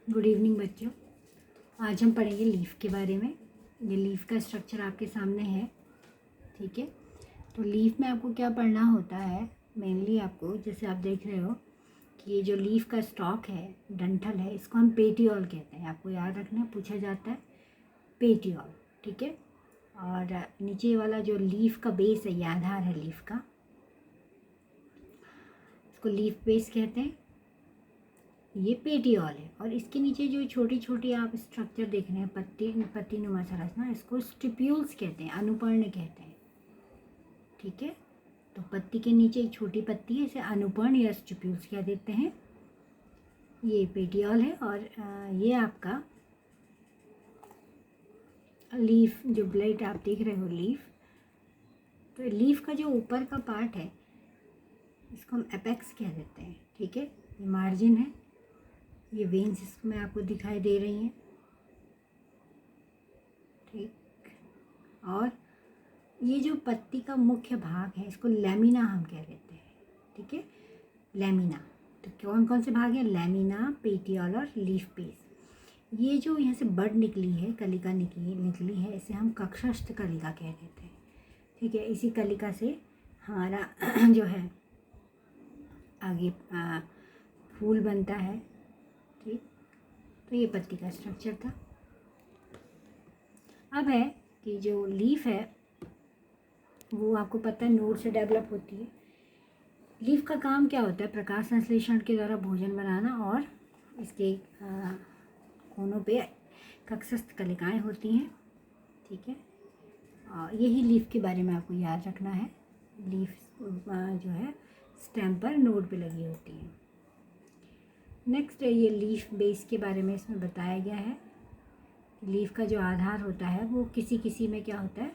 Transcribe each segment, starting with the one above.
Good evening बच्चों। आज हम पढ़ेंगे लीफ के बारे में। ये लीफ का स्ट्रक्चर आपके सामने है, ठीक है। तो लीफ में आपको क्या पढ़ना होता है, मेनली आपको जैसे आप देख रहे हो कि ये जो लीफ का स्टॉक है, डंठल है, इसको हम पेटियोल कहते हैं। आपको याद रखना, पूछा जाता है पेटियोल, ठीक है। और नीचे वाला जो लीफ का बेस है, ये आधार है लीफ का, इसको लीफ बेस कहते हैं। ये पेटियोल है। और इसके नीचे जो छोटी छोटी आप स्ट्रक्चर देख रहे हैं, पत्तीनुमा संरचना, इसको स्टिप्यूल्स कहते हैं, अनुपर्ण कहते हैं, ठीक है। तो पत्ती के नीचे एक छोटी पत्ती है, इसे अनुपर्ण या स्टिप्यूल्स कह देते हैं। ये पेटियोल है। और ये आपका लीफ, जो ब्लेड आप देख रहे हो लीफ, तो लीफ का जो ऊपर का पार्ट है इसको हम एपेक्स कह देते हैं, ठीक है। ये मार्जिन है, ये वेन्स इसमें आपको दिखाई दे रही हैं, ठीक। और ये जो पत्ती का मुख्य भाग है, इसको लैमिना हम कह देते हैं, ठीक है। लैमिना। तो कौन कौन से भाग हैं? लैमिना, पेटियोल और लीफ बेस। ये जो यहाँ से बड निकली है, कलिका निकली है, इसे हम कक्षस्थ कलिका कह देते हैं, ठीक है। इसी कलिका से हमारा जो है आगे फूल बनता है, ठीक। तो ये पत्ती का स्ट्रक्चर था। अब है कि जो लीफ है वो आपको पता है नोड से डेवलप होती है। लीफ का काम क्या होता है? प्रकाश संश्लेषण के द्वारा भोजन बनाना, और इसके कोनों पे कक्षस्थ कलिकाएं होती हैं, ठीक है। यही लीफ के बारे में आपको याद रखना है। लीफ जो है स्टेम पर नोड पे लगी होती है। नेक्स्ट है ये लीफ बेस के बारे में इसमें बताया गया है। लीफ का जो आधार होता है वो किसी में क्या होता है,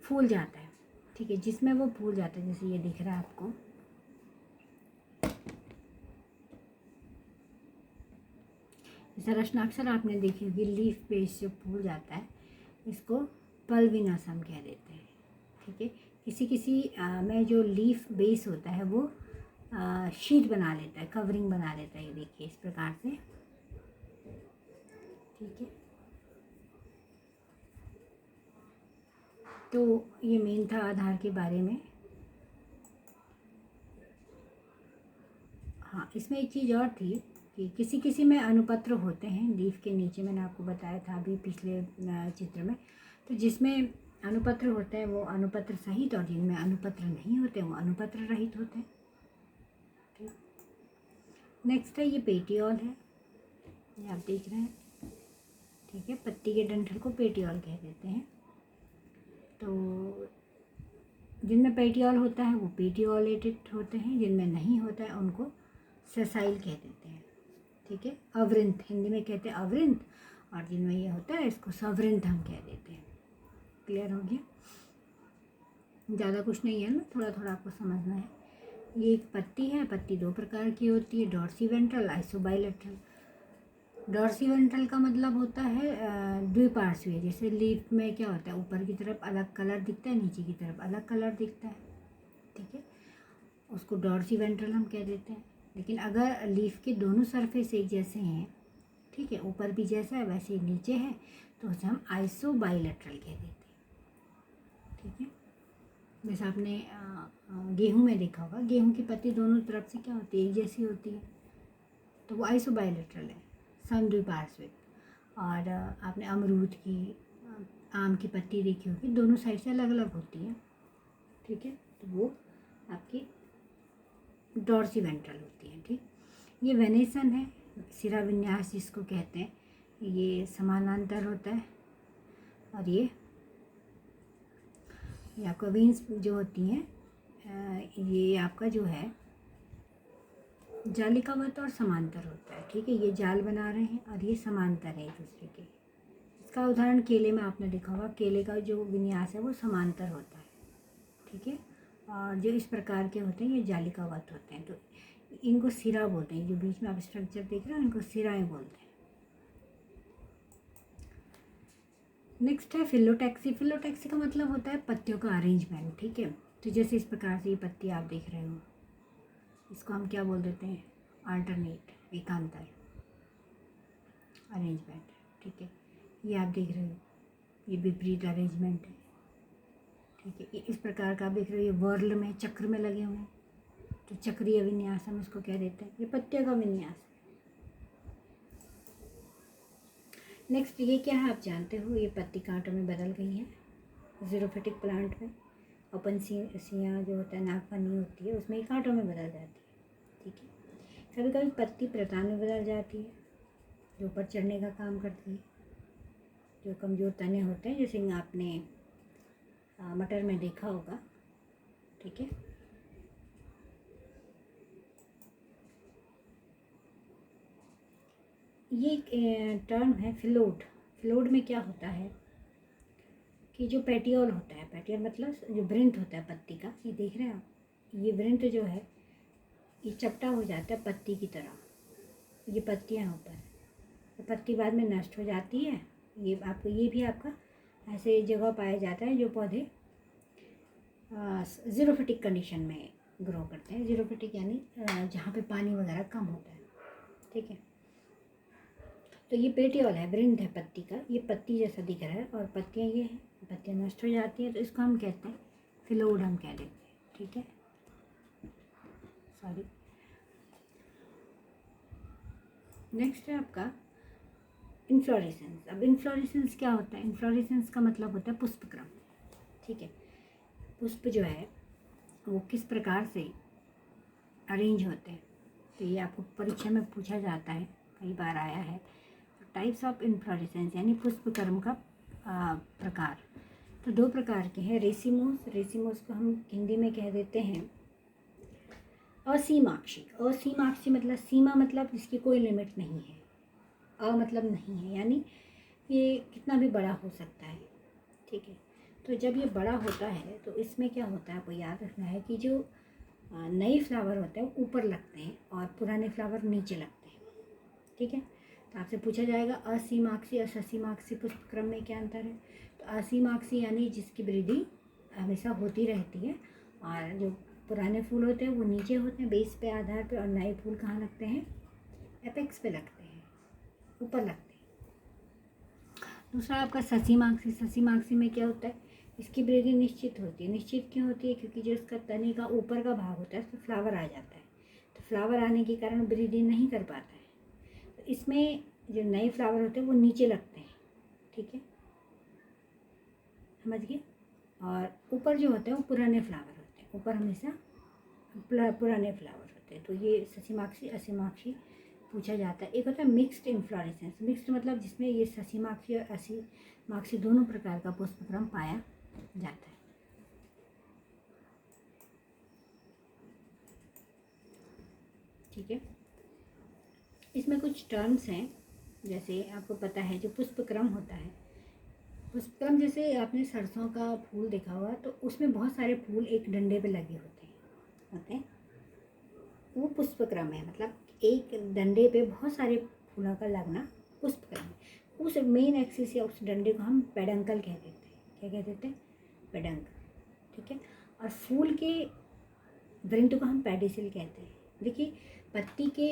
फूल जाता है, ठीक है। जिसमें वो फूल जाता है, जैसे ये दिख रहा है आपको, संरचना अक्सर आपने देखी होगी। लीफ बेस जो फूल जाता है इसको पल्विनस हम कह देते हैं, ठीक है। किसी में जो लीफ बेस होता है वो शीट बना लेता है, कवरिंग बना लेता है, ये देखिए इस प्रकार से, ठीक है। तो ये मेन था आधार के बारे में। हाँ, इसमें एक चीज़ और थी कि किसी में अनुपत्र होते हैं लीफ के नीचे, मैंने आपको बताया था अभी पिछले चित्र में। तो जिसमें अनुपत्र होते हैं वो अनुपत्र सहित, और जिनमें अनुपत्र नहीं होते वो अनुपत्र रहित होते हैं, ठीक। नेक्स्ट है ये पेटियोल है, ये आप देख रहे हैं, ठीक है। पत्ती के डंठल को पेटियोल कह देते हैं। तो जिनमें पेटियोल होता है वो पेटियोलेटेड होते हैं, जिनमें नहीं होता है उनको सेसाइल कह देते हैं, ठीक है। अवृंत, हिंदी में कहते हैं अवृंत, और जिनमें ये होता है इसको सवृंत हम कह देते हैं। क्लियर हो गया? ज़्यादा कुछ नहीं है ना, थोड़ा थोड़ा आपको समझना है। ये एक पत्ती है। पत्ती दो प्रकार की होती है, डॉर्सीवेंट्रल, आइसोबाइलेट्रल। डॉर्सीवेंट्रल का मतलब होता है द्विपार्श्वीय। जैसे लीफ में क्या होता है, ऊपर की तरफ अलग कलर दिखता है, नीचे की तरफ अलग कलर दिखता है, ठीक है। उसको डॉर्सीवेंट्रल हम कह देते हैं। लेकिन अगर लीफ के दोनों सरफेस एक जैसे हैं, ठीक है, ऊपर भी जैसा है वैसे ही नीचे है, तो उसे हम आइसोबाइलेट्रल कह देते हैं, ठीक है। जैसे आपने गेहूं में देखा होगा, गेहूं की पत्ती दोनों तरफ से क्या होती है, एक जैसी होती है, तो वो आइसोबाइलेट्रल है, समद्विपार्श्विक। और आपने अमरूद की, आम की पत्ती देखी होगी, दोनों साइड से अलग अलग होती है, ठीक है। तो वो आपकी डॉर्सीवेंट्रल होती है, ठीक। ये वेनेसन है, सिरा विन्यास जिसको कहते हैं, ये समानांतर होता है। और ये आपका वेन्स जो होती हैं ये आपका जो है जालिकावत और समांतर होता है, ठीक है। ये जाल बना रहे हैं और ये समांतर है एक दूसरे के। इसका उदाहरण केले में आपने देखा होगा, केले का जो विन्यास है वो समांतर होता है, ठीक है। और जो इस प्रकार के होते हैं ये जालिकावत होते हैं। तो इनको सिरा बोलते हैं, जो बीच में आप स्ट्रक्चर देख रहे हो इनको सिराएं बोलते हैं। नेक्स्ट है फिलोटैक्सी। फिलोटैक्सी का मतलब होता है पत्तियों का अरेंजमेंट, ठीक है। तो जैसे इस प्रकार से ये पत्ती आप देख रहे हो, इसको हम क्या बोल देते हैं, अल्टरनेट एकांतर अरेंजमेंट, ठीक है। ये आप देख रहे हो, ये विपरीत अरेंजमेंट है, ठीक है। ये इस प्रकार का आप देख रहे हो, ये वर्ल में चक्र में लगे हुए हैं, तो चक्रीय विन्यास हम इसको कह देते हैं। ये पत्तियों का विन्यास है। नेक्स्ट ये क्या है आप जानते हो, ये पत्ती कांटों में बदल गई है। ज़ीरोफिटिक प्लांट में ओपन सियाँ जो होता है, नागफनी होती है, उसमें ये कांटों में बदल जाती है, ठीक है। कभी कभी पत्ती प्रतान में बदल जाती है, जो ऊपर चढ़ने का काम करती है। जो कमज़ोर तने होते हैं, जैसे आपने मटर में देखा होगा, ठीक है। ये एक टर्म है फिलोड। फिलोड में क्या होता है कि जो पेटियोल होता है, पेटियोल मतलब जो वृंत होता है पत्ती का, ये देख रहे हैं आप, ये वृंत जो है ये चपटा हो जाता है पत्ती की तरह। ये पत्तियाँ ऊपर, तो पत्ती बाद में नष्ट हो जाती है। ये आपको, ये भी आपका ऐसे जगह पाया जाता है जो पौधे ज़ीरोफिटिक कंडीशन में ग्रो करते हैं। ज़ीरोफिटिक यानी जहाँ पे पानी वगैरह कम होता है, ठीक है। तो ये पेटियोल है, वृंत है पत्ती का, ये पत्ती जैसा दिख रहा है और पत्तियाँ ये हैं, पत्तियाँ नष्ट हो जाती हैं, तो इसको हम कहते हैं फिलोड, हम कह देते हैं, ठीक है। सॉरी। नेक्स्ट है आपका इन्फ्लोरेसेंस। अब इन्फ्लोरेसेंस क्या होता है? इन्फ्लोरेसेंस का मतलब होता है पुष्पक्रम, ठीक है। पुष्प जो है वो किस प्रकार से अरेंज होते हैं, तो ये आपको परीक्षा में पूछा जाता है, कई बार आया है। टाइप्स ऑफ इन्फ्लोरेसेंस यानी पुष्पक्रम का प्रकार, तो दो प्रकार के हैं। रेसिमोस, रेसिमोस को हम हिंदी में कह देते हैं असीमाक्षी। असीमाक्षी मतलब सीमा, मतलब इसकी कोई लिमिट नहीं है। अ मतलब नहीं है, यानी ये कितना भी बड़ा हो सकता है, ठीक है। तो जब ये बड़ा होता है तो इसमें क्या होता है, आपको याद रखना है कि जो नए फ्लावर होते हैं वो ऊपर लगते हैं और पुराने फ्लावर नीचे लगते हैं, ठीक है। तो आपसे पूछा जाएगा असीमाक्षी और ससीमाक्षी पुष्पक्रम में क्या अंतर है? तो असीमाक्षी यानी जिसकी वृद्धि हमेशा होती रहती है, और जो पुराने फूल होते हैं वो नीचे होते हैं बेस पे, आधार पे, और नए फूल कहाँ लगते हैं? एपेक्स पे लगते हैं, ऊपर लगते हैं। दूसरा आपका ससीमाक्षी। ससीमाक्षी में क्या होता है? इसकी वृद्धि निश्चित होती है। निश्चित क्यों होती है? क्योंकि जो इसका तने का ऊपर का भाग होता है उसमें फ्लावर आ जाता है, तो फ्लावर आने के कारण वृद्धि नहीं कर पाता है। तो इसमें जो नए फ्लावर होते हैं वो नीचे लगते हैं, ठीक है, समझ गए। और ऊपर जो होते हैं वो पुराने फ्लावर होते हैं, ऊपर हमेशा पुराने फ्लावर होते हैं। तो ये ससीमाक्षी असीमाक्षी पूछा जाता है। एक होता है मिक्स्ड इन्फ्लोरेसेंस। मिक्स्ड मतलब जिसमें ये ससीमाक्षी और असीमाक्षी दोनों प्रकार का पुष्पक्रम पाया जाता है। ठीक है, इसमें कुछ टर्म्स हैं, जैसे आपको पता है जो पुष्पक्रम होता है, पुष्पक्रम जैसे आपने सरसों का फूल देखा हुआ, तो उसमें बहुत सारे फूल एक डंडे पे लगे होते हैं, वो पुष्पक्रम है। मतलब एक डंडे पे बहुत सारे फूलों का लगना पुष्पक्रम है। उस मेन एक्सिस या उस डंडे को हम पेडंकल कह देते हैं। क्या कह देते हैं? पेडंकल, ठीक है। और फूल के वृंत को हम पेडिसिल कहते हैं। देखिए, पत्ती के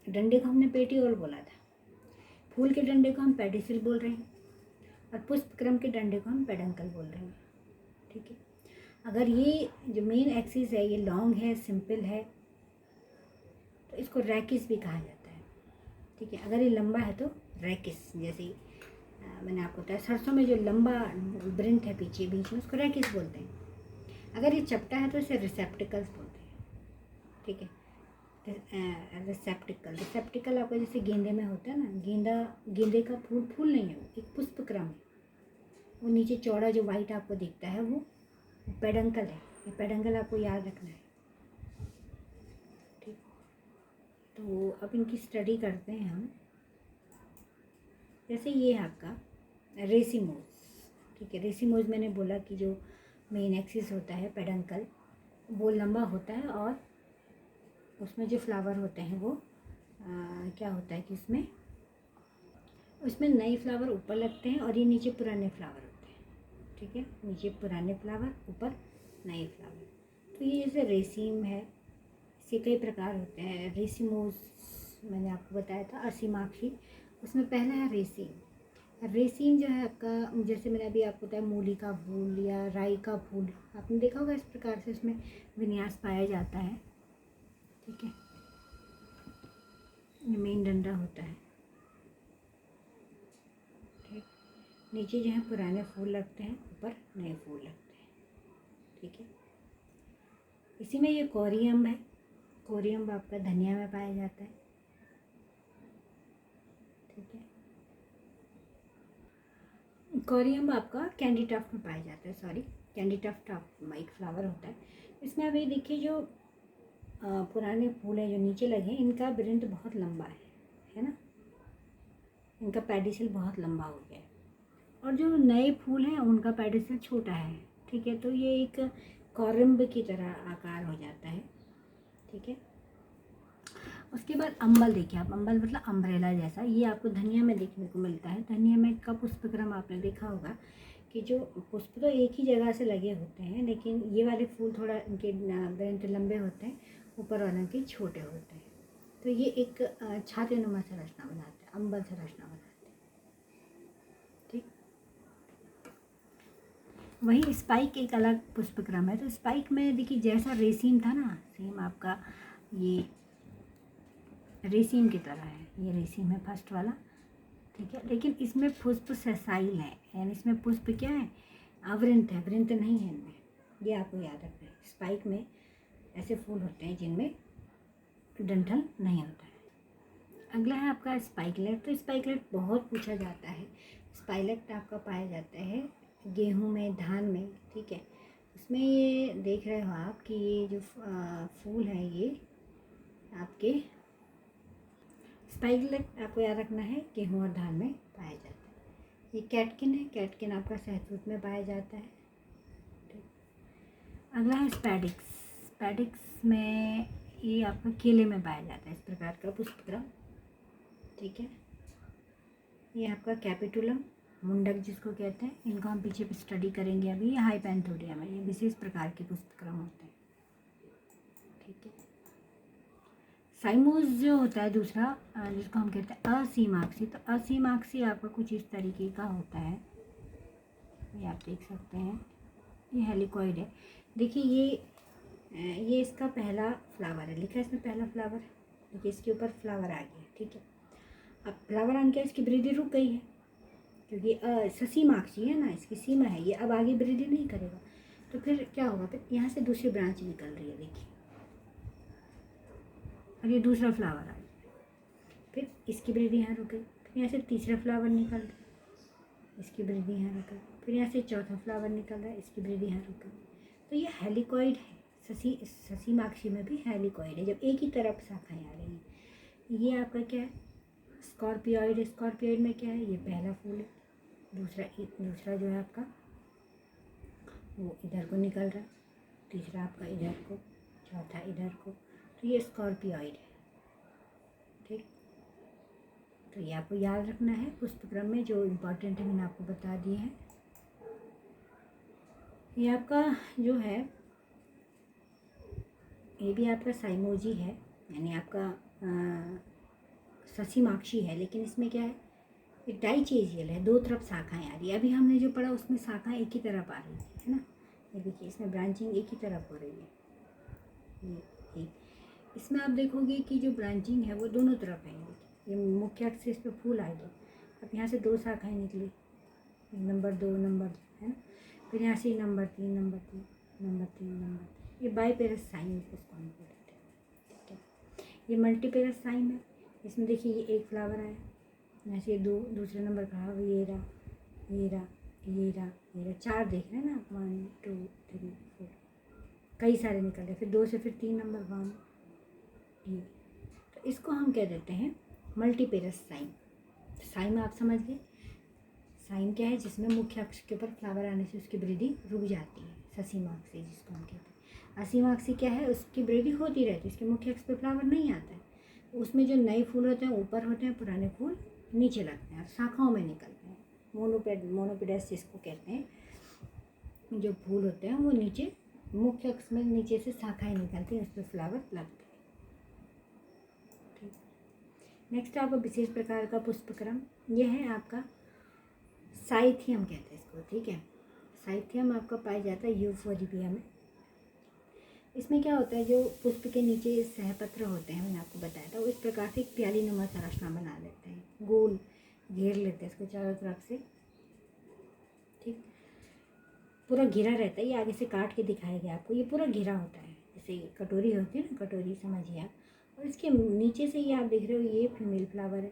डंडे को हमने पेटियोल बोला था, फूल के डंडे को हम पेडिसिल बोल रहे हैं, और पुष्पक्रम के डंडे को हम पेडंकल बोल रहे हैं, ठीक है। अगर ये जो मेन एक्सिस है ये लॉन्ग है, सिंपल है, तो इसको रैकिस भी कहा जाता है, ठीक है। अगर ये लंबा है तो रैकिस, जैसे मैंने आपको बताया सरसों में जो लंबा वृंत है पीछे बीच में, उसको रैकिस बोलते हैं। अगर ये चपटा है तो इसे रिसेप्टिकल्स बोलते हैं, ठीक है। रिसेप्टिकल, रिसेप्टिकल आपको जैसे गेंदे में होता है ना, गेंदे का फूल नहीं है, वो एक पुष्पक्रम है। वो नीचे चौड़ा जो वाइट आपको दिखता है वो पेडंकल है। ये पेडंकल आपको याद रखना है, ठीक। तो अब इनकी स्टडी करते हैं हम। जैसे ये है आपका रेसिमोज, ठीक है। रेसिमोज मैंने बोला कि जो मेन एक्सिस होता है पेडंकल, वो लंबा होता है, और उसमें जो फ्लावर होते हैं वो क्या होता है कि उसमें नए फ्लावर ऊपर लगते हैं, और ये नीचे पुराने फ्लावर होते हैं, ठीक है। नीचे पुराने फ्लावर, ऊपर नए फ्लावर। तो ये जैसे रेसिम है, इसके कई प्रकार होते हैं। रेसिमोस मैंने आपको बताया था, असीमाक्षी, उसमें पहला है रेसीम। रेसीम जो है आपका, जैसे मैंने अभी आपको बताया मूली का फूल या राई का फूल, आपने देखा होगा, इस प्रकार से उसमें विन्यास पाया जाता है। ठीक है, ये मेन डंडा होता है। ठीक, नीचे जो है पुराने फूल लगते हैं, ऊपर नए फूल लगते हैं। ठीक है, इसी में ये कोरियम है। कोरियम आपका धनिया में पाया जाता है। ठीक है, कोरियम आपका कैंडी टफ्ट में पाया जाता है। सॉरी, कैंडी टफ्ट एक फ्लावर होता है। इसमें आप ये देखिए, जो पुराने फूल हैं जो नीचे लगे हैं, इनका वृंत बहुत लंबा है ना, इनका पेडिसल बहुत लंबा हो गया है। और जो नए फूल हैं उनका पेडिसल छोटा है। ठीक है, तो ये एक कोरिम्ब की तरह आकार हो जाता है। ठीक है, उसके बाद अम्बल देखिए आप, अम्बल मतलब अम्ब्रेला जैसा, ये आपको धनिया में देखने को मिलता है। धनिया में का पुष्पक्रम आपने देखा होगा कि जो पुष्प तो एक ही जगह से लगे होते हैं, लेकिन ये वाले फूल थोड़ा इनके वृंत लंबे होते हैं, ऊपर वालों के छोटे होते हैं। तो ये एक छातेनुमा संरचना बनाते हैं, अम्बल संरचना बनाते हैं। ठीक, वही स्पाइक एक अलग पुष्पक्रम है। तो स्पाइक में देखिए जैसा रेसीम था ना, सेम आपका ये रेसीम की तरह है। ये रेसीम है फर्स्ट वाला। ठीक है, लेकिन इसमें पुष्प सेसाइल है, यानी इसमें पुष्प क्या है, अवृंत है, वृंत नहीं है इनमें। ये आपको याद रखना है। स्पाइक में ऐसे फूल होते हैं जिनमें डंठल नहीं होता है। अगला है आपका स्पाइकलेट। तो स्पाइकलेट बहुत पूछा जाता है। स्पाइकलेट आपका पाया जाता है गेहूं में, धान में। ठीक है, उसमें ये देख रहे हो आप कि ये जो फूल है ये आपके स्पाइकलेट आपको याद रखना है, गेहूं और धान में पाया जाता है। ये कैटकिन है, कैटकिन आपका सहतूत में पाया जाता है। ठीक, अगला है स्पैडिक्स। स्पैडिक्स में ये आपका केले में पाया जाता है, इस प्रकार का पुष्पक्रम। ठीक है, ये आपका कैपिटुलम, मुंडक जिसको कहते हैं, इनको हम पीछे पे स्टडी करेंगे अभी। ये हाइपेंथोडियम है, ये विशेष प्रकार के पुष्पक्रम होते हैं। ठीक है, साइमोस जो होता है दूसरा, जिसको हम कहते हैं असीमाक्षी। तो असीमाक्षी आपका कुछ इस तरीके का होता है, ये आप देख सकते हैं। ये हेलिकॉइड है। देखिए ये इसका पहला फ्लावर है, लिखा है इसमें पहला फ्लावर। देखिए इसके ऊपर फ्लावर आ गया। ठीक है, अब फ्लावर आने के इसकी वृद्धि रुक गई है, क्योंकि ससीमाक्षी है ना, इसकी सीमा है, ये अब आगे वृद्धि नहीं करेगा। तो फिर क्या होगा, फिर यहाँ से दूसरी ब्रांच निकल रही है। देखिए, और ये दूसरा फ्लावर आ गया, फिर इसकी वृद्धि यहाँ रुक गई। फिर यहाँ से तीसरा फ्लावर निकल रहा है, इसकी वृद्धि यहाँ रुक गई। फिर यहाँ से चौथा फ्लावर निकल रहा है, इसकी वृद्धि यहाँ रुक गई। तो ये हेलिकॉइड है। ससीमाक्षी में भी हेलिकॉइड है, जब एक ही तरफ शाखाएँ आ रही हैं। ये आपका क्या है, स्कॉर्पियोइड। स्कॉर्पियोइड में क्या है, ये पहला फूल है, दूसरा जो है आपका वो इधर को निकल रहा है, तीसरा आपका इधर को, चौथा इधर को। तो ये स्कॉर्पियोइड है। ठीक, तो ये आपको याद रखना है पुष्पक्रम में, जो इम्पोर्टेंट है मैंने आपको बता दिए हैं। ये आपका जो है, ये भी आपका साइमोजी है, यानी आपका ससीमाक्षी है, लेकिन इसमें क्या है, एक डाइचेजियल है, दो तरफ शाखाएं आ रही है। अभी हमने जो पढ़ा उसमें शाखाएं एक ही तरफ आ रही है ना। ये देखिए, इसमें ब्रांचिंग एक ही तरफ हो रही है। ये इसमें आप देखोगे कि जो ब्रांचिंग है वो दोनों तरफ है। ये मुख्य अक्ष से इस पर फूल आ गया। अब यहाँ से दो शाखाएं निकली, नंबर 2 नंबर है ना, फिर यहाँ से नंबर 3 नंबर 3 नंबर 3 नंबर 3। ये बाईपेरस साइन इसको हम बोलते हैं। ठीक है, ये मल्टीपेरस साइन है। इसमें देखिए ये एक फ्लावर आया, यहाँ से दूसरे नंबर का ये रहा, ये रहा, ये रहा, ये रहा, 4 देख रहे हैं ना, 1 2 3 4, कई सारे निकल रहे। फिर 2 से फिर 3 नंबर 1, ये। तो इसको हम कह देते हैं मल्टीपेरस साइन। साइन आप समझ गए, साइन क्या है, जिसमें मुख्य अक्ष के ऊपर फ्लावर आने से उसकी वृद्धि रुक जाती है, ससीमाक्षी जिसको हम कहते हैं। असीमाक्षी क्या है, उसकी वृद्धि होती रहती है, इसके मुख्य अक्ष पर फ्लावर नहीं आता है। उसमें जो नए फूल होते हैं ऊपर होते हैं, पुराने फूल नीचे लगते हैं और शाखाओं में निकलते हैं। मोनोपेडस जिसको कहते हैं, जो फूल होते हैं वो नीचे मुख्य अक्ष में नीचे से शाखाएं निकलती हैं, उस पर फ्लावर लगते हैं। नेक्स्ट आपका विशेष प्रकार का पुष्पक्रम, यह है आपका साइथियम कहते हैं इसको, ठीक है। साइथियम आपका पाया जाता है यूफोर्बिया में। इसमें क्या होता है, जो पुष्प के नीचे सहपत्र होते हैं, मैंने आपको बताया था, वो इस प्रकार से एक प्याली नुमा संरचना बना लेते हैं, गोल घेर लेते हैं इसको चारों तरफ से, ठीक। पूरा घिरा रहता है, ये आगे से काट के दिखाया गया आपको, ये पूरा घिरा होता है, जैसे कटोरी होती है ना, कटोरी समझिए आप। और इसके नीचे से ये आप देख रहे हो, ये फीमेल फ्लावर है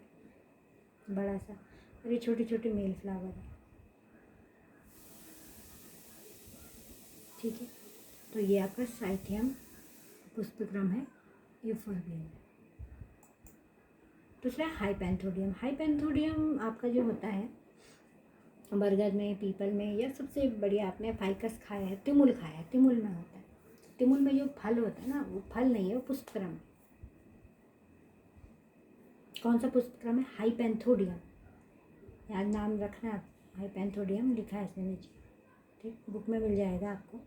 बड़ा सा, और ये छोटे छोटे मेल फ्लावर है, ठीक है। तो ये आपका साइथियम पुष्पक्रम है यूफोर्बिया में। दूसरा हाइपेंथोडियम। हाइपेंथोडियम आपका जो होता है बरगद में, पीपल में, या सबसे बढ़िया आपने फाइकस खाया है, तिमुल खाया है, तिमुल में होता है। तिमुल में जो फल होता है ना, वो फल नहीं है, वो पुष्पक्रम है। कौन सा पुष्पक्रम है? हाइपेंथोडियम, याद नाम रखना आप, हाइपेंथोडियम लिखा है इसमें नीचे, ठीक, बुक में मिल जाएगा आपको।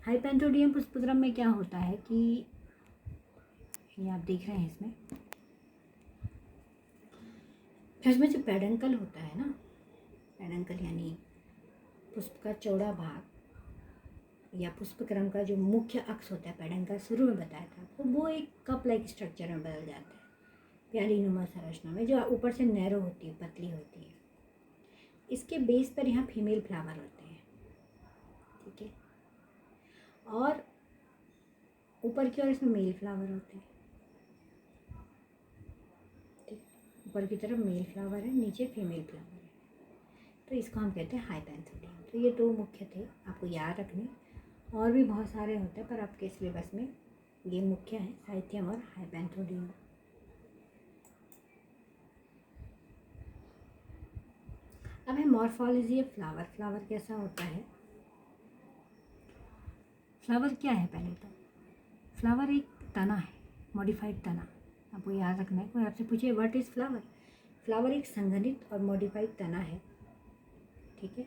हाइपेंथोडियम पुष्पक्रम में क्या होता है कि ये आप देख रहे हैं इसमें जो पेडंकल होता है ना, पेडंकल यानी पुष्प का चौड़ा भाग या पुष्पक्रम का जो मुख्य अक्ष होता है, पेडंकल शुरू में बताया था आपको, वो एक कप लाइक स्ट्रक्चर में बदल जाता है, प्याली नुमा संरचना में, जो ऊपर से नैरो होती है, पतली होती है। इसके बेस पर यहाँ फीमेल फ्लावर होते हैं, ठीक है, और ऊपर की ओर इसमें मेल फ्लावर होते हैं, ठीक। ऊपर की तरफ मेल फ्लावर है, नीचे फीमेल फ्लावर है, तो इसको हम कहते हैं हाइपेंथोडियम। तो ये दो मुख्य थे, आपको याद रखने, और भी बहुत सारे होते हैं पर आपके सिलेबस में ये मुख्य है, साइथियम और हाइपेंथोडियम। अब है मॉर्फोलॉजी ऑफ फ्लावर। फ्लावर कैसा होता है? फ्लावर क्या है? पहले तो फ्लावर एक तना है, मॉडिफाइड तना, आपको याद रखना है। कोई आपसे पूछे व्हाट इज़ फ्लावर, फ्लावर एक संघनित और मॉडिफाइड तना है, ठीक है,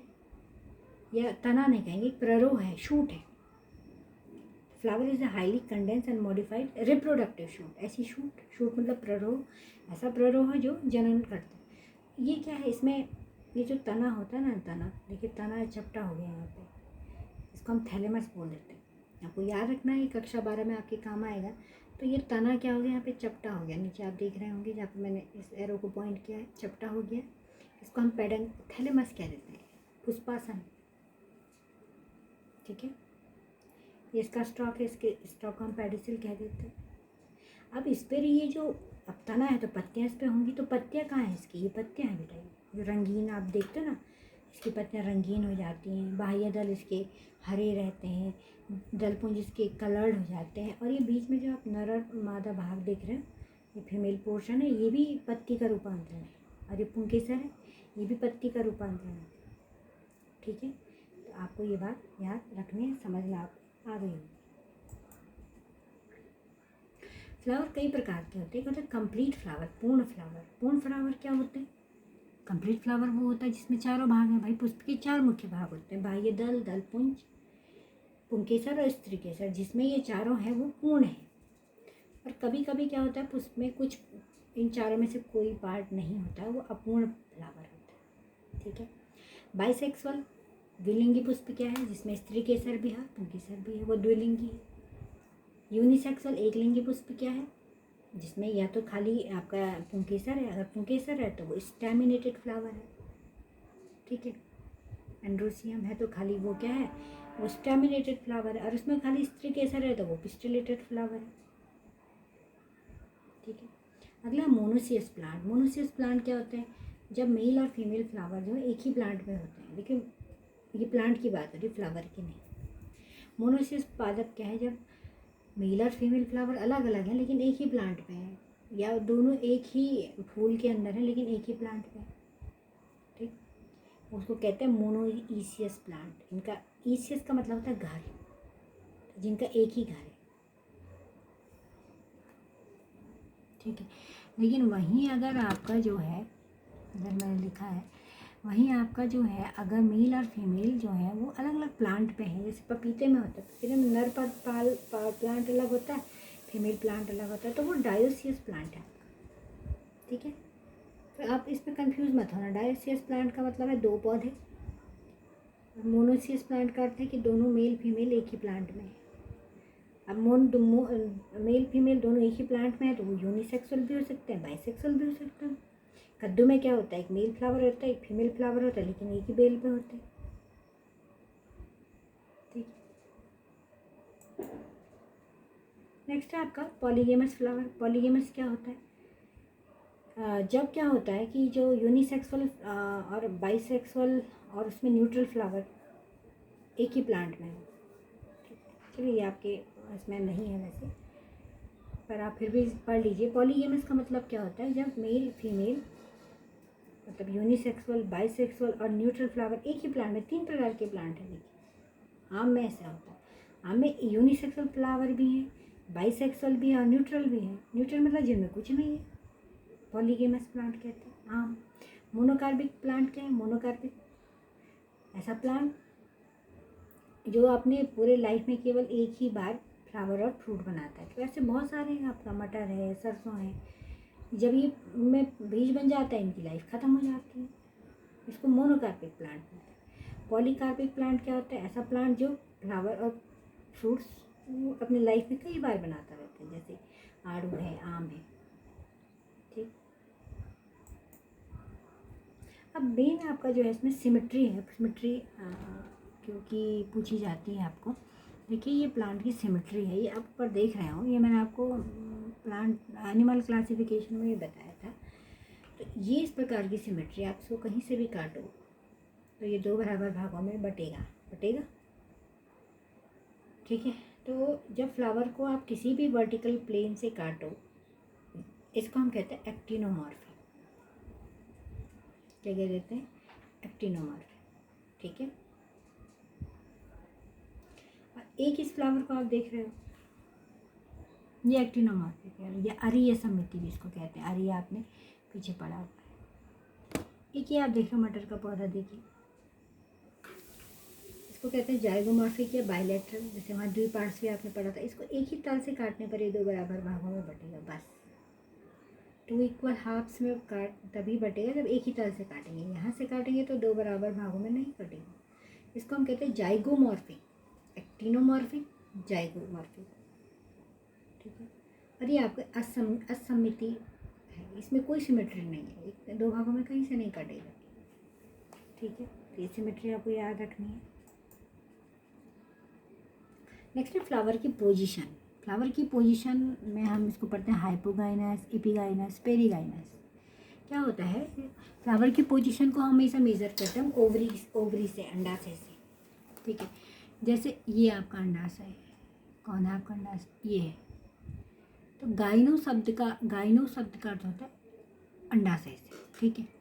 या तना नहीं कहेंगे, प्ररोह है, शूट है। Flower is a highly condense and modified reproductive shoot. ऐसी शूट, शूट मतलब प्ररोह, ऐसा प्ररोह है जो जनन करता है। ये क्या है, इसमें ये जो तना होता है ना, तना देखिए, तना चपटा हो गया यहाँ पे, इसको हम थैलेमस बोल देते हैं। आपको याद रखना है, कक्षा 12 में आपके काम आएगा। तो ये तना क्या हो गया, यहाँ पे चपटा हो गया, नीचे आप देख रहे होंगे जहाँ पे मैंने इस एरो को पॉइंट किया है, चपटा हो गया, इसको हम पेडन थैलेमस कह देते हैं, पुष्पासन, ठीक है। ये इसका स्टॉक है, इसके स्टॉक हम पेडिसिल कह देते हैं। अब इस पर ये जो अब तना है तो पत्तियाँ इस पर होंगी, तो पत्तियाँ कहाँ हैं इसकी? ये पत्तियाँ हैं बेटा, ये जो रंगीन आप देखते हो ना, इसकी पत्तियाँ रंगीन हो जाती हैं, बाह्य दल इसके हरे रहते हैं, दलपुंज इसके कलर्ड हो जाते हैं, और ये बीच में जो आप नर और मादा भाग देख रहे हो, ये फीमेल पोर्शन है, ये भी पत्ती का रूपांतरण है, और ये पुंकेसर है, ये भी पत्ती का रूपांतरण है, ठीक है। तो आपको ये बात याद रखनी है, समझना आप आ गई होगी। फ्लावर कई प्रकार के होते हैं, मतलब कंप्लीट फ्लावर, पूर्ण फ्लावर। पूर्ण फ्लावर क्या होते हैं? कंप्लीट फ्लावर वो होता है जिसमें चारों भाग हैं भाई, पुष्प के 4 मुख्य भाग होते हैं, बाह्य दल, दलपुंज, पुंकेसर और स्त्रीकेसर, जिसमें ये चारों हैं वो पूर्ण है। और कभी कभी क्या होता है, पुष्प में कुछ इन चारों में से कोई पार्ट नहीं होता है, वो अपूर्ण फ्लावर होता है, ठीक है। बाइसेक्सुअल द्विलिंगी पुष्प क्या है, जिसमें स्त्रीकेसर भी है, पुंकेसर भी है, वो द्विलिंगी है। यूनिसेक्सुअल एक लिंगी पुष्प क्या है, जिसमें या तो खाली आपका पुंकेसर है, अगर पुंकेसर है तो वो स्टैमिनेटेड फ्लावर है, ठीक है। एंड्रोसियम है तो खाली वो क्या है, वो स्टैमिनेटेड फ्लावर है, और उसमें खाली स्त्रीकेसर है तो वो पिस्टिलेटेड फ्लावर है, ठीक है। अगला मोनोसियस प्लांट। मोनोसियस प्लांट क्या होते हैं, जब मेल और फीमेल फ्लावर जो है एक ही प्लांट में होते हैं, लेकिन ये प्लांट की बात हो रही, फ्लावर की नहीं। मोनोसियस पादप क्या है, जब मेल और फीमेल फ्लावर अलग अलग हैं लेकिन एक ही प्लांट पे हैं, या दोनों एक ही फूल के अंदर हैं लेकिन एक ही प्लांट पे, ठीक, उसको कहते हैं मोनोइसियस प्लांट। इनका ईसियस का मतलब होता है घर, जिनका एक ही घर है, ठीक है। लेकिन वहीं अगर आपका जो है, अगर मैंने लिखा है, वहीं आपका जो है अगर मेल और फीमेल जो है वो अलग अलग प्लांट पे हैं, जैसे पपीते में होता है, पपीते में नर प्लांट अलग होता है, फीमेल प्लांट अलग होता है, तो वो डायोसियस प्लांट है, ठीक है। तो आप इसमें कंफ्यूज मत होना। डायोसियस प्लांट का मतलब है 2 पौधे, और मोनोसियस प्लांट का अर्थ है कि दोनों मेल फीमेल एक ही प्लांट में है। अब मेल फीमेल दोनों एक ही प्लांट में है तो वो यूनिसेक्सुअल भी हो सकते हैं, बाइसेक्सुअल भी हो सकते हैं। कद्दू में क्या होता है, एक मेल फ्लावर होता है, एक फीमेल फ्लावर होता है, लेकिन एक ही बेल पे होते हैं। ठीक है। नेक्स्ट है आपका पॉलीगेमस फ्लावर। पॉलीगेमस क्या होता है, जब क्या होता है कि जो यूनिसेक्सुअल और बाइसेक्सुअल और उसमें न्यूट्रल फ्लावर एक ही प्लांट में है। चलिए ये आपके इसमें नहीं है वैसे, पर आप फिर भी पढ़ लीजिए। पॉलीगेमस का मतलब क्या होता है, जब मेल फीमेल मतलब यूनिसेक्सुअल, बाइसेक्सुअल और न्यूट्रल फ्लावर एक ही प्लांट में, 3 प्रकार के प्लांट हैं। देखिए आम में ऐसा होता है, आम में यूनिसेक्सुअल फ्लावर भी हैं, बाइसेक्सुअल भी है और न्यूट्रल भी है। न्यूट्रल मतलब जिनमें कुछ नहीं है, पॉलीगेमस प्लांट कहते हैं आम। मोनोकार्पिक प्लांट क्या है, मोनोकार्पिक ऐसा प्लांट जो अपने पूरे लाइफ में केवल एक ही बार फ्लावर और फ्रूट बनाता है। तो ऐसे बहुत सारे हैं, आपका मटर है, सरसों है, जब ये में बीज बन जाता है इनकी लाइफ ख़त्म हो जाती है। इसको मोनोकार्पिक प्लांट बोलते हैं। पॉलीकार्पिक प्लांट क्या होता है, ऐसा प्लांट जो फ्लावर और फ्रूट्स अपनी लाइफ में कई बार बनाता रहता है, जैसे आड़ू है, आम है। ठीक। अब मेन आपका जो है इसमें सिमेट्री है। सिमेट्री क्योंकि पूछी जाती है आपको। देखिए ये प्लांट की सिमेट्री है, ये आप ऊपर देख रहे हो, ये मैंने आपको प्लांट एनिमल क्लासिफिकेशन में ही बताया था। तो ये इस प्रकार की सिमेट्री, आप इसको कहीं से भी काटो तो ये 2 बराबर भागों में बटेगा। ठीक है। तो जब फ्लावर को आप किसी भी वर्टिकल प्लेन से काटो, इसको हम कहते हैं एक्टिनोमॉर्फी। क्या कह देते हैं, एक्टिनोमॉर्फी। ठीक है। और एक इस फ्लावर को आप देख रहे हो, ये एक्टिनोमॉर्फिक है। ये अरीय समिति भी इसको कहते हैं, अरीय आपने पीछे पढ़ा हुआ है। एक ये आप देख रहे हो मटर का पौधा, देखिए इसको कहते हैं जाइगोमॉर्फिक या बायलैटरल। जैसे वहाँ द्विपार्श्वीय आपने पढ़ा था, इसको एक ही ताल से काटने पर ये 2 बराबर भागों में बटेगा बस। 2 इक्वल हाफ्स में काट तभी बटेगा जब एक ही ताल से काटेंगे। यहाँ से काटेंगे तो 2 बराबर भागों में नहीं कटेगा। इसको हम कहते हैं जाइगोमॉर्फिक, एक्टिनोमॉर्फिक, जाइगोमॉर्फिक। ठीक है। और ये आपके असमिति है, इसमें कोई सिमेट्री नहीं है, एक 2 भागों में कहीं से नहीं कटेगा। ठीक है। तो ये सिमेट्री आपको याद रखनी है। नेक्स्ट है फ्लावर की पोजीशन। फ्लावर की पोजीशन में हम इसको पढ़ते हैं हाइपोगाइनस, एपिगाइनस, पेरीगाइनस। क्या होता है, फ्लावर की पोजीशन को हमेशा मेज़र करते हैं हम ओवरी से, अंडाशय से। ठीक है। जैसे ये आपका अंडाशय है, कौन है आपका अंडाशय, ये है। तो गाइनो शब्द का अर्थ होता है अंडाशय से। ठीक है।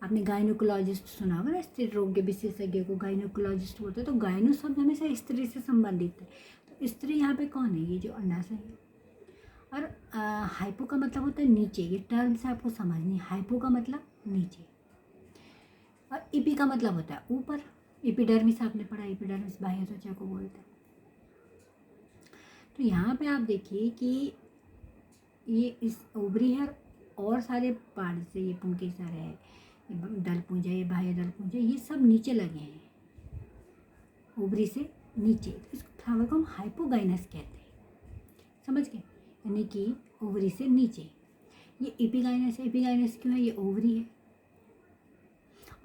आपने गाइनोकोलॉजिस्ट सुना होगा ना, स्त्री रोग के विशेषज्ञ को गाइनोकोलॉजिस्ट बोलते हैं। तो गाइनो शब्द हमेशा स्त्री से संबंधित है। तो स्त्री यहाँ पे कौन है, ये जो अंडाशय है। और हाइपो का मतलब होता है नीचे। ये टर्म से आपको समझनी है, हाइपो का मतलब नीचे और इपी का मतलब होता है ऊपर। एपिडर्मिस आपने पढ़ा, एपिडर्मिस बाह्य त्वचा को बोलते हैं। तो यहाँ पे आप देखिए कि ये इस ओवरी है और सारे पार्ट से, ये पुंकेसर है, ये दलपुंज है, ये बाह्य दलपुंज है, ये सब नीचे लगे हैं ओवरी से नीचे। तो इस फ्लावर को हम हाइपोगाइनस कहते हैं, समझ गए, यानी कि ओवरी से नीचे। ये एपिगाइनस है, एपिगाइनस क्यों है, ये ओवरी है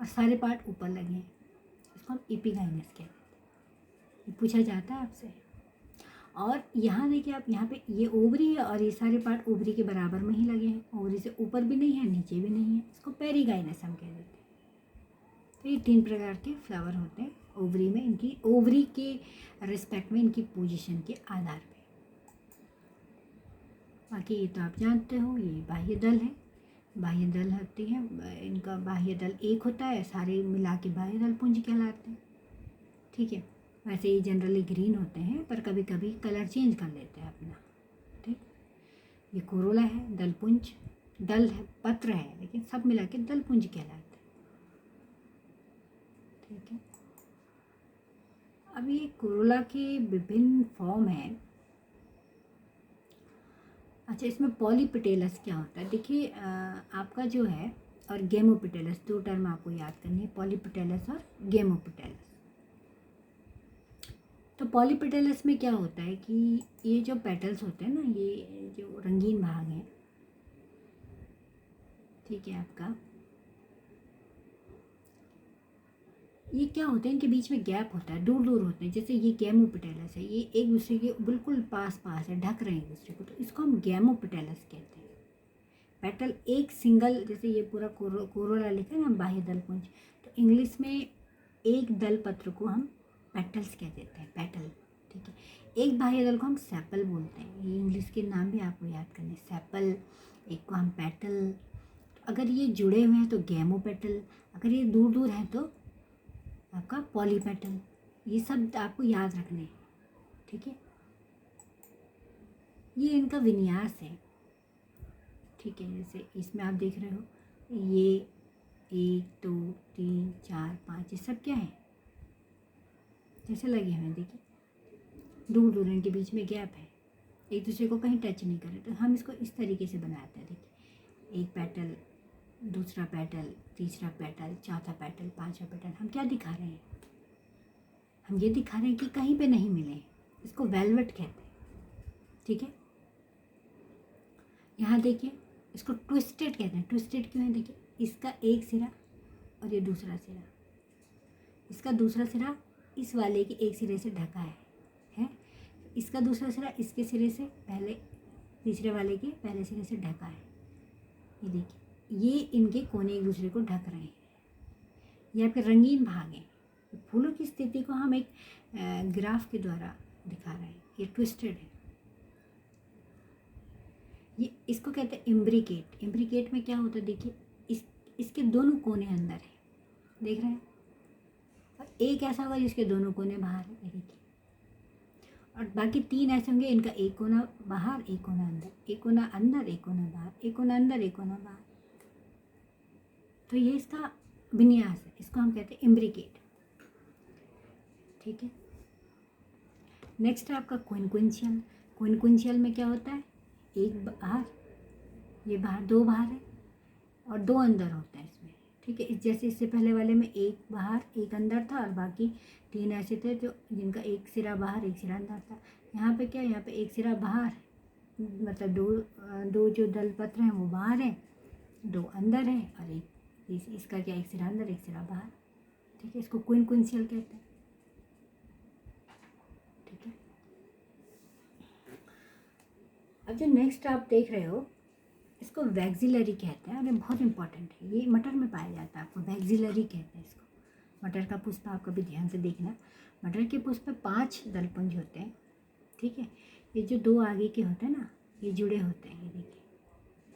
और सारे पार्ट ऊपर लगे हैं, इसको हम एपिगाइनस कहते हैं। ये पूछा जाता है आपसे। और यहाँ देखिए आप, यहाँ पे ये ओवरी है और ये सारे पार्ट ओवरी के बराबर में ही लगे हैं, ओवरी से ऊपर भी नहीं है नीचे भी नहीं है, इसको पेरीगाइनस हम कह देते हैं। तो ये 3 प्रकार के फ्लावर होते हैं ओवरी में, इनकी ओवरी के रिस्पेक्ट में, इनकी पोजीशन के आधार पे। बाकी ये तो आप जानते हो, ये बाह्य दल है, बाह्य दल होती है, इनका बाह्य दल एक होता है, सारे मिला के बाह्य दल पुंज कहलाते हैं। ठीक है। वैसे ये जनरली ग्रीन होते हैं, पर कभी कभी कलर चेंज कर लेते हैं अपना। ठीक। ये कोरोला है, दलपुंज, दल है, पत्र है, लेकिन सब मिला के दलपुंज कहलाते हैं। ठीक है। अब ये कोरोला के विभिन्न फॉर्म हैं। अच्छा, इसमें पॉलीपेटेलस क्या होता है? देखिए आपका जो है और गेमोपेटेलस, दो टर्म आपको याद करनी है, पॉलीपेटेलस और गेमोपेटेलस। तो पॉलीपेटेलस में क्या होता है कि ये जो पेटल्स होते हैं ना, ये जो रंगीन भाग हैं, ठीक है आपका, ये क्या होते हैं, इनके बीच में गैप होता है, दूर दूर होते हैं। जैसे ये गेमोपेटेलस है, ये एक दूसरे के बिल्कुल पास पास है, ढक रहे हैं एक दूसरे को, तो इसको हम गेमोपेटेलस कहते हैं। पेटल एक सिंगल, जैसे ये पूरा कोरोला लिखा है ना, बाह्य दल पुंज, तो इंग्लिश में एक दल पत्र को हम पेटल्स कह देते हैं, पेटल, ठीक है। एक बाह्य दल को हम सेपल बोलते हैं। ये इंग्लिश के नाम भी आपको याद करने, सेपल, एक को हम पेटल। अगर ये जुड़े हुए हैं तो गेमोपेटल, अगर ये दूर दूर हैं तो आपका पॉलीपेटल। ये सब आपको याद रखने हैं, ठीक है। ये इनका विन्यास है, ठीक है। जैसे इसमें आप देख रहे हो, ये 1 2 3 4 5, ये सब क्या है, जैसे लगे हुए हैं, देखिए दूर दूर इनके बीच में गैप है, एक दूसरे को कहीं टच नहीं कर रहे। तो हम इसको इस तरीके से बनाते हैं, देखिए एक पेटल, दूसरा पेटल, तीसरा पेटल, चौथा पेटल, पांचवा पेटल। हम क्या दिखा रहे हैं, हम ये दिखा रहे हैं कि कहीं पे नहीं मिले। इसको वेलवेट कहते हैं, ठीक है। यहाँ देखिए, इसको ट्विस्टेड कहते हैं। ट्विस्टेड क्यों है, देखिए इसका एक सिरा और ये दूसरा सिरा, इसका दूसरा सिरा इस वाले के एक सिरे से ढका है, इसका दूसरा सिरा इसके सिरे से पहले, तीसरे वाले के पहले सिरे से ढका है। ये देखिए, ये इनके कोने एक दूसरे को ढक रहे हैं। ये आपके रंगीन भाग हैं। फूलों की स्थिति को हम एक ग्राफ के द्वारा दिखा रहे हैं। ये ट्विस्टेड है, ये इसको कहते हैं इम्ब्रिकेट। इम्ब्रिकेट में क्या होता है, देखिए इसके दोनों कोने अंदर है, देख रहे हैं, और एक ऐसा होगा जिसके दोनों कोने बाहर है, ये देखिए, और बाकी 3 ऐसे होंगे, इनका एक कोना बाहर, एक कोना अंदर, एक कोना अंदर, एक कोना बाहर, एक कोना अंदर, एक कोना बाहर। तो ये इसका विन्यास है, इसको हम कहते हैं इम्ब्रिकेट, ठीक है। नेक्स्ट है आपका क्विंक्विंशियल। क्विंक्विंशियल में क्या होता है, एक बाहर, ये बाहर, दो बाहर है और दो अंदर होता है इसमें, ठीक है। जैसे इससे पहले वाले में एक बाहर एक अंदर था और बाकी 3 ऐसे थे जो जिनका एक सिरा बाहर एक सिरा अंदर था। यहाँ पे क्या है, यहाँ पे एक सिरा बाहर, मतलब दो जो दल पत्र हैं वो बाहर हैं, 2 अंदर है, और एक इसका क्या, एक सिरा अंदर एक सिरा बाहर, ठीक है। इसको क्विंक्विंशियल कहते हैं, ठीक है। अब जो नेक्स्ट आप देख रहे हो, इसको वैक्सिलरी कहते हैं, और ये बहुत इंपॉर्टेंट है। ये मटर में पाया जाता है, आपको वैक्सिलरी कहते हैं इसको। मटर का पुष्प आप कभी ध्यान से देखना, मटर के पुष्प में 5 दलपुंज होते हैं, ठीक है। ये जो 2 आगे के होते हैं ना, ये जुड़े होते हैं, ये देखिए,